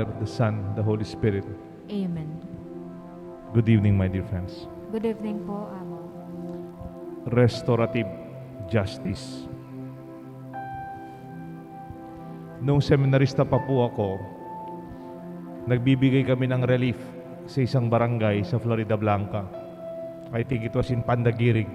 The Son, the Holy Spirit. Amen. Good evening, my dear friends. Good evening po, Amo. Restorative justice. Nung seminarista pa po ako, nagbibigay kami ng relief sa isang barangay sa Florida Blanca. I think it was in Pandagirig.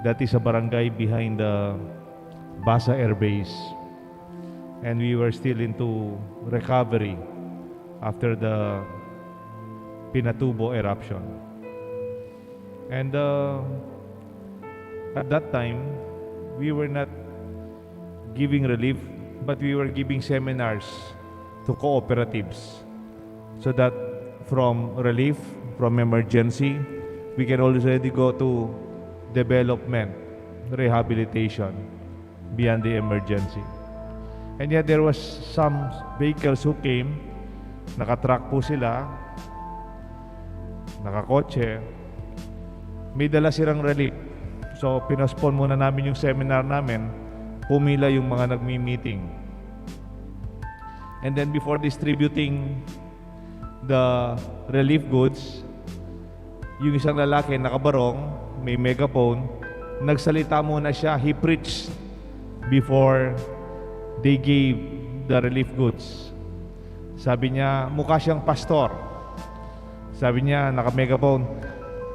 That is a barangay behind the Basa Air Base. And we were still into recovery after the Pinatubo eruption. And at that time, we were not giving relief, but we were giving seminars to cooperatives so that from relief, from emergency, we can already go to development, rehabilitation beyond the emergency. And yet there was some vehicles who came, nakatrack po sila, nakakotse, may dala silang relief. So pinospon muna namin yung seminar namin, pumila yung mga nagmi-meeting. And then before distributing the relief goods, yung isang lalaki nakabarong, may megaphone, nagsalita muna siya, he preached before they gave the relief goods. Sabi niya, mukha siyang pastor. Sabi niya, naka-megaphone,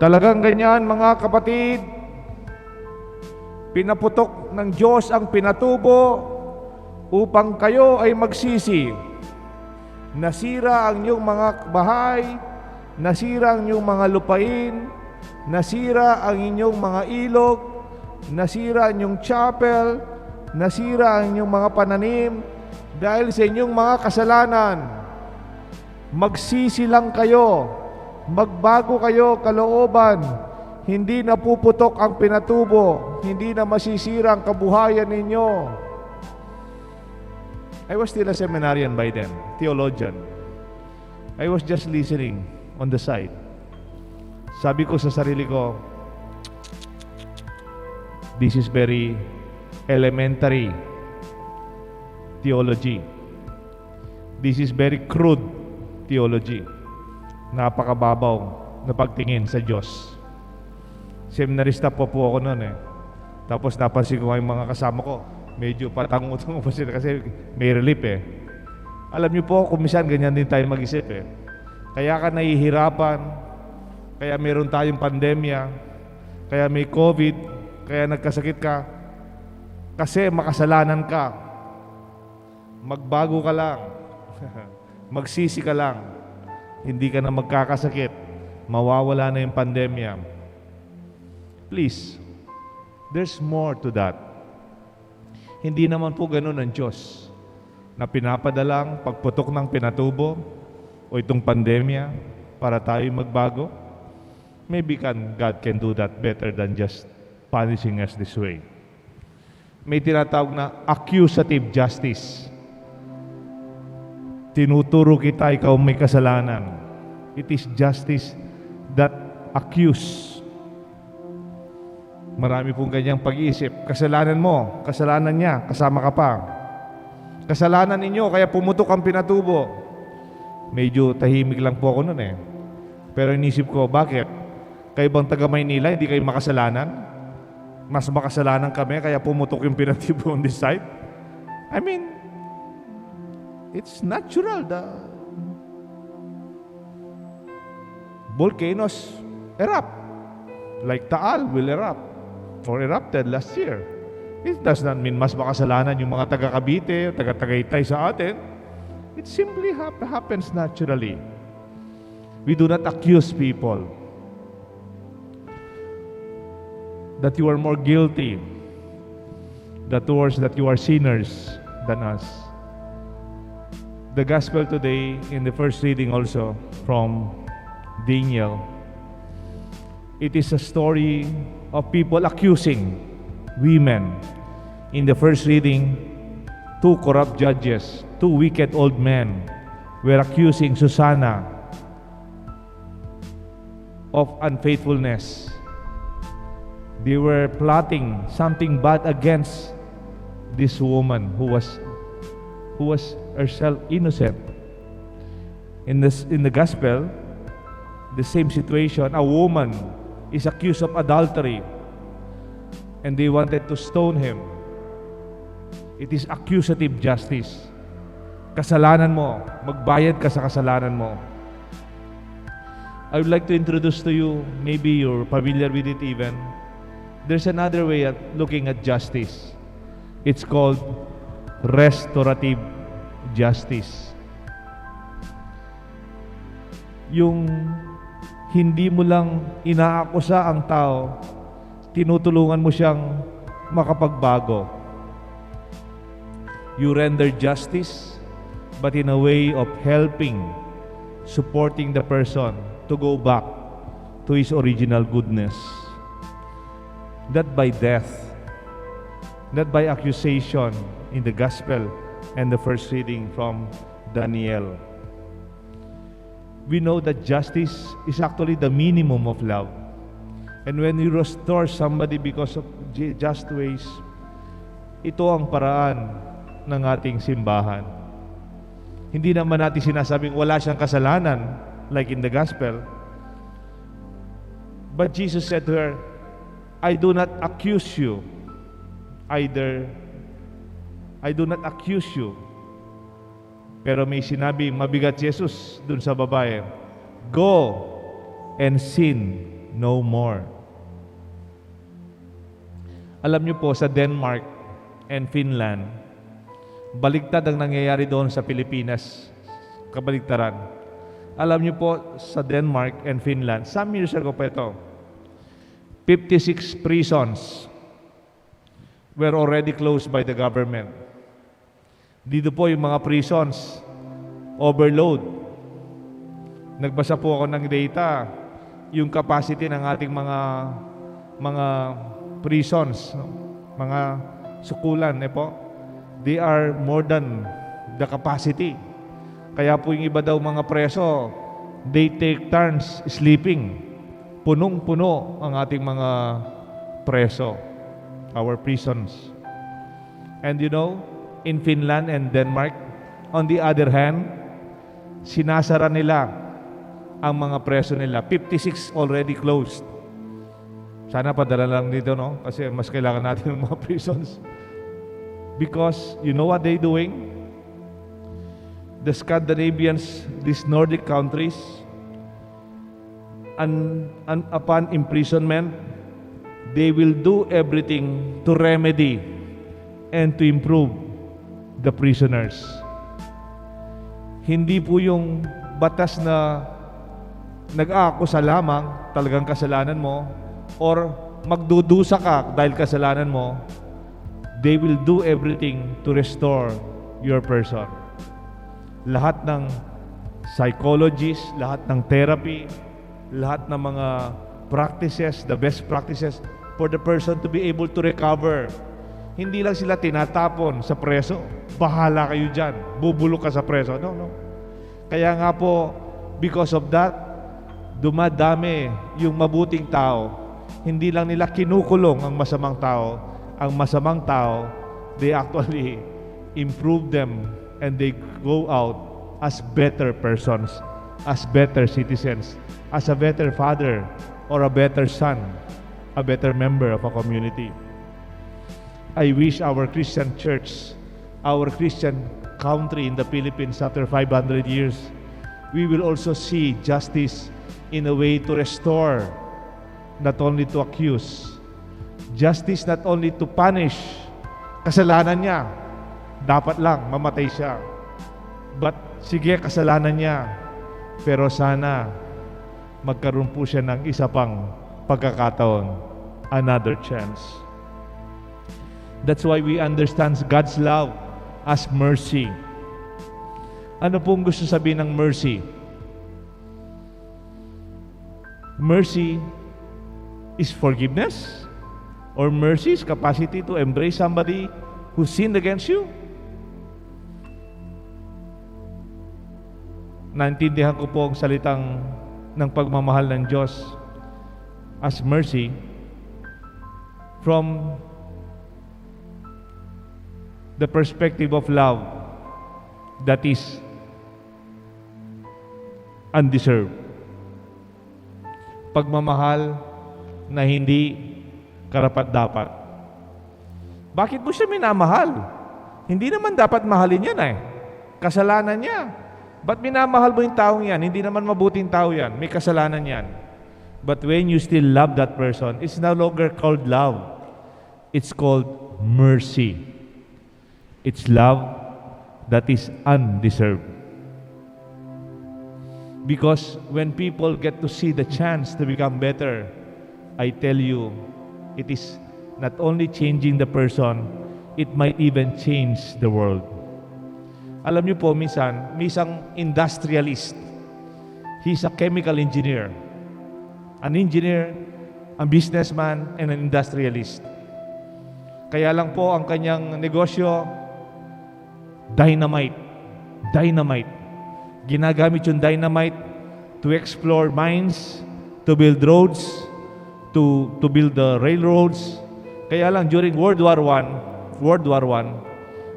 talagang ganyan mga kapatid, pinaputok ng Diyos ang Pinatubo upang kayo ay magsisi. Nasira ang inyong mga bahay, nasira ang inyong mga lupain, nasira ang inyong mga ilog, nasira ang inyong chapel, nasira ang inyong mga pananim dahil sa inyong mga kasalanan. Magsisi lang kayo, magbago kayo kalooban, hindi na puputok ang Pinatubo, hindi na masisira ang kabuhayan ninyo. I was still a seminarian by then, theologian. I was just listening on the side. Sabi ko sa sarili ko, this is very elementary theology. This is very crude theology. Napakababaw na pagtingin sa Diyos. Seminarista po ako noon eh. Tapos napansin ko yung mga kasama ko, medyo patango-tango pa sila kasi may relief eh. Alam niyo po, kung minsan ganyan din tayo mag-isip eh. Kaya ka nahihirapan, kaya meron tayong pandemya, kaya may COVID, kaya nagkasakit ka, kasi makasalanan ka. Magbago ka lang. Magsisi ka lang. Hindi ka na magkakasakit. Mawawala na yung pandemya. Please, there's more to that. Hindi naman po ganun ang Diyos na pinapadalang pagputok ng Pinatubo o itong pandemya para tayo magbago. Maybe God can do that better than just punishing us this way. May tinatawag na accusative justice. Tinuturo kita, ikaw may kasalanan. It is justice that accuse. Marami pong ganyang pag-iisip. Kasalanan mo, kasalanan niya, kasama ka pa. Kasalanan ninyo, kaya pumutok ang Pinatubo. Medyo tahimik lang po ako nun eh. Pero inisip ko, bakit? Kayo bang taga Maynila, hindi kayo makasalanan? Mas makasalanan kami, kaya pumutok yung Pinatubo on this side? I mean, it's natural. The volcanoes erupt. Like Taal will erupt or erupted last year. It does not mean mas makasalanan yung mga taga Cavite, taga Tagaytay sa atin. It simply happens naturally. We do not accuse people that you are more guilty, that towards that you are sinners than us. The gospel today, in the first reading also from Daniel, it is a story of people accusing women. In the first reading, two corrupt judges, two wicked old men were accusing Susanna of unfaithfulness. They were plotting something bad against this woman who was herself innocent. In the gospel, the same situation, a woman is accused of adultery and they wanted to stone him. It is accusative justice. Kasalanan mo, magbayad ka sa kasalanan mo. I would like to introduce to you, maybe you're familiar with it even. There's another way at looking at justice. It's called restorative justice. Yung hindi mo lang inaakusa ang tao, tinutulungan mo siyang makapagbago. You render justice, but in a way of helping, supporting the person to go back to his original goodness. Not by death, not by accusation in the gospel and the first reading from Daniel. We know that justice is actually the minimum of love. And when you restore somebody because of just ways, ito ang paraan ng ating simbahan. Hindi naman natin sinasabing wala siyang kasalanan like in the gospel. But Jesus said to her, I do not accuse you. I do not accuse you. Pero may sinabi mabigat si Jesus dun sa babae, go and sin no more. Alam niyo po, sa Denmark and Finland, baligtad ang nangyayari doon sa Pilipinas. Kabaligtaran. Alam niyo po, sa Denmark and Finland, some years ago pa ito, 56 prisons were already closed by the government. Dito po yung mga prisons, overload. Nagbasa po ako ng data, yung capacity ng ating mga prisons, mga sukulan, po, they are more than the capacity. Kaya po yung iba daw mga preso, they take turns sleeping. Punong-puno ang ating mga preso, our prisons. And you know, in Finland and Denmark, on the other hand, sinasara nila ang mga preso nila. 56 already closed. Sana padala lang dito, no? Kasi mas kailangan natin ng mga prisons. Because, you know what they doing? The Scandinavians, these Nordic countries, and upon imprisonment, they will do everything to remedy and to improve the prisoners. Hindi po yung batas na nag-aakusa lamang, talagang kasalanan mo, or magdudusa ka dahil kasalanan mo. They will do everything to restore your person. Lahat ng psychologists, lahat ng therapy, lahat ng mga practices, the best practices for the person to be able to recover. Hindi lang sila tinatapon sa preso. Bahala kayo dyan. Bubulok ka sa preso. No. Kaya nga po, because of that, dumadami yung mabuting tao. Hindi lang nila kinukulong ang masamang tao. Ang masamang tao, they actually improve them and they go out as better persons, as better citizens, as a better father or a better son, a better member of a community. I wish our Christian church, our Christian country in the Philippines after 500 years, we will also see justice in a way to restore, not only to accuse. Justice not only to punish kasalanan niya, dapat lang mamatay siya. But sige, kasalanan niya, pero sana magkaroon po siya ng isa pang pagkakataon, another chance. That's why we understand God's love as mercy. Ano pong gusto sabihin ng mercy? Mercy is forgiveness? Or mercy is capacity to embrace somebody who sinned against you? Naintindihan ko po ang salitang ng pagmamahal ng Diyos as mercy from the perspective of love, that is undeserved. Pagmamahal na hindi karapat-dapat. Bakit mo siya minamahal? Hindi naman dapat mahalin yan eh. Kasalanan niya. Ba't minamahal mo yung taong yan? Hindi naman mabuting tao yan. May kasalanan yan. But when you still love that person, it's no longer called love. It's called mercy. It's love that is undeserved. Because when people get to see the chance to become better, I tell you, it is not only changing the person, it might even change the world. Alam niyo po, minsan, may isang industrialist. He's a chemical engineer. An engineer, a businessman, and an industrialist. Kaya lang po ang kanyang negosyo, dynamite. Dynamite. Ginagamit yung dynamite to explore mines, to build roads, to build the railroads. Kaya lang during World War I,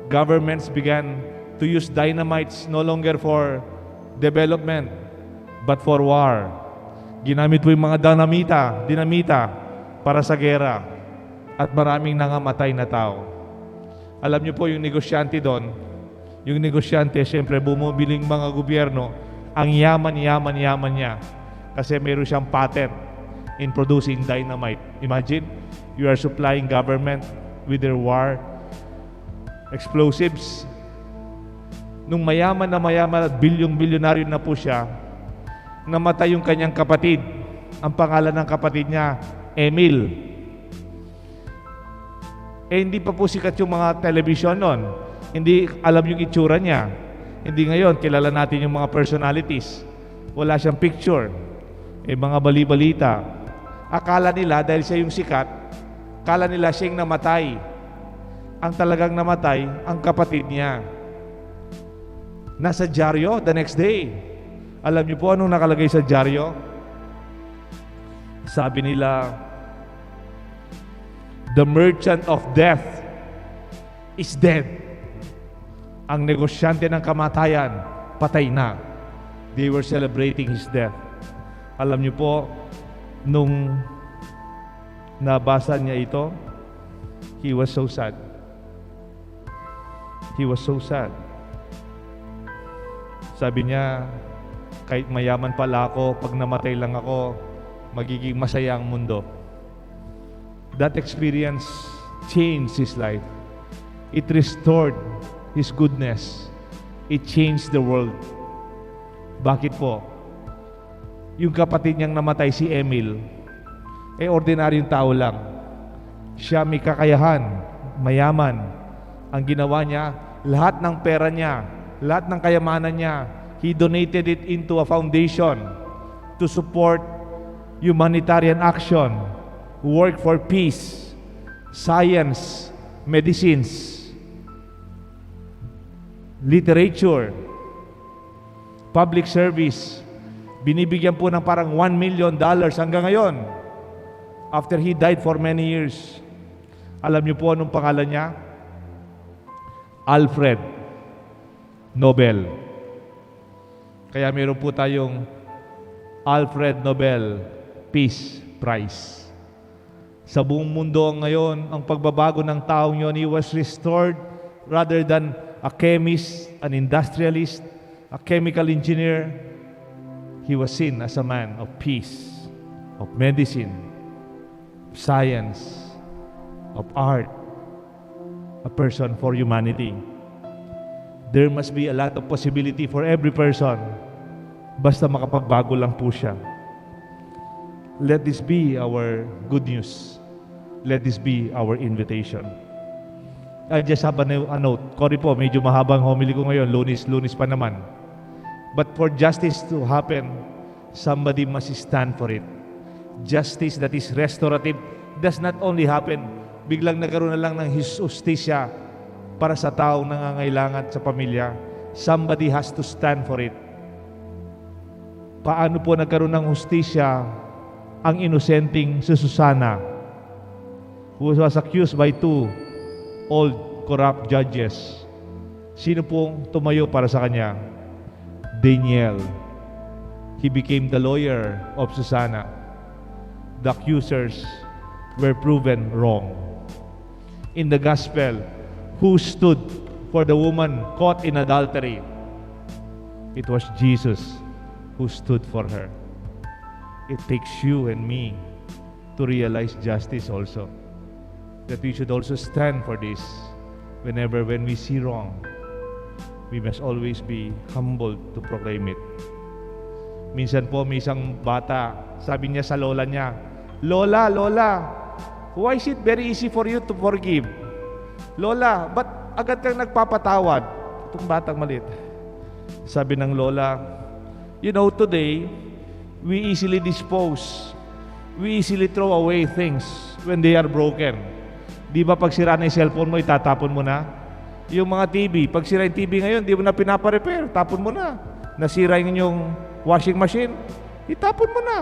governments began to use dynamites no longer for development, but for war. Ginamit po yung mga dinamita para sa gera at maraming nangamatay na tao. Alam niyo po yung negosyante doon, yung negosyante, siyempre bumubiling mga gobyerno, ang yaman niya kasi meron siyang patent in producing dynamite. Imagine, you are supplying government with their war explosives. Nung mayaman at bilyonaryo na po siya, namatay yung kanyang kapatid. Ang pangalan ng kapatid niya, Emil. Hindi pa po sikat yung mga television noon. Hindi alam yung itsura niya. Hindi ngayon, kilala natin yung mga personalities. Wala siyang picture. Mga bali-balita. Akala nila, dahil siya yung sikat, akala nila siyang namatay. Ang talagang namatay, ang kapatid niya. Nasa dyaryo the next day. Alam niyo po anong nakalagay sa dyaryo? Sabi nila, the merchant of death is dead. Ang negosyante ng kamatayan, patay na. They were celebrating his death. Alam niyo po, nung nabasa niya ito, he was so sad. He was so sad. Sabi niya, kahit mayaman pala ako, pag namatay lang ako, magiging masaya ang mundo. That experience changed his life. It restored his goodness. It changed the world. Bakit po? Yung kapatid niyang namatay, si Emil, ordinaryong tao lang. Siya may kakayahan, mayaman. Ang ginawa niya, lahat ng pera niya, lahat ng kayamanan niya, he donated it into a foundation to support humanitarian action, work for peace, science, medicines, literature, public service. Binibigyan po ng parang $1 million hanggang ngayon after he died for many years. Alam niyo po anong pangalan niya? Alfred Nobel. Kaya meron po tayong Alfred Nobel Peace Prize. Sa buong mundo ngayon, ang pagbabago ng taong yon, he was restored rather than a chemist, an industrialist, a chemical engineer. He was seen as a man of peace, of medicine, of science, of art, a person for humanity. There must be a lot of possibility for every person. Basta makapagbago lang po siya. Let this be our good news. Let this be our invitation. I just have a note. Sorry po, medyo mahabang homily ko ngayon. Lunis pa naman. But for justice to happen, somebody must stand for it. Justice that is restorative does not only happen, biglang nagkaroon na lang ng justisya para sa taong nangangailangan sa pamilya. Somebody has to stand for it. Paano po nagkaroon ng hustisya ang inosenteng si Susana, who was accused by 2 old corrupt judges? Sino pong tumayo para sa kanya? Daniel. He became the lawyer of Susanna. The accusers were proven wrong. In the gospel, who stood for the woman caught in adultery? It was Jesus who stood for her. It takes you and me to realize justice also. That we should also stand for this. When we see wrong, we must always be humble to proclaim it. Minsan po, may isang bata, sabi niya sa lola niya, Lola, why is it very easy for you to forgive? Lola, ba't agad kang nagpapatawad? Itong batang maliit. Sabi ng lola, you know, today, we easily dispose. We easily throw away things when they are broken. Di ba pag sira na yung cellphone mo, itatapon mo na? Yung mga TV, pag sira yung TV ngayon, di mo na pinapa-repair, tapon mo na. Nasira yung washing machine, itapon mo na.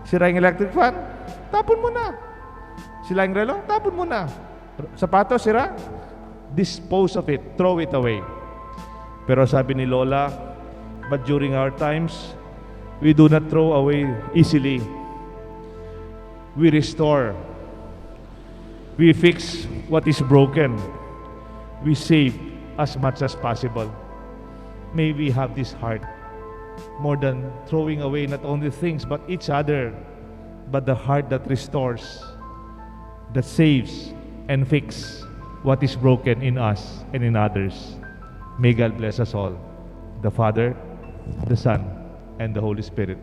Sira yung electric fan, tapon mo na. Sira yung relo, tapon mo na. Sapatos, sira, dispose of it, throw it away. Pero sabi ni Lola, but during our times, we do not throw away easily. We restore. We fix what is broken. We save as much as possible. May we have this heart more than throwing away not only things but each other, but the heart that restores, that saves and fix what is broken in us and in others. May God bless us all, the Father, the Son, and the Holy Spirit.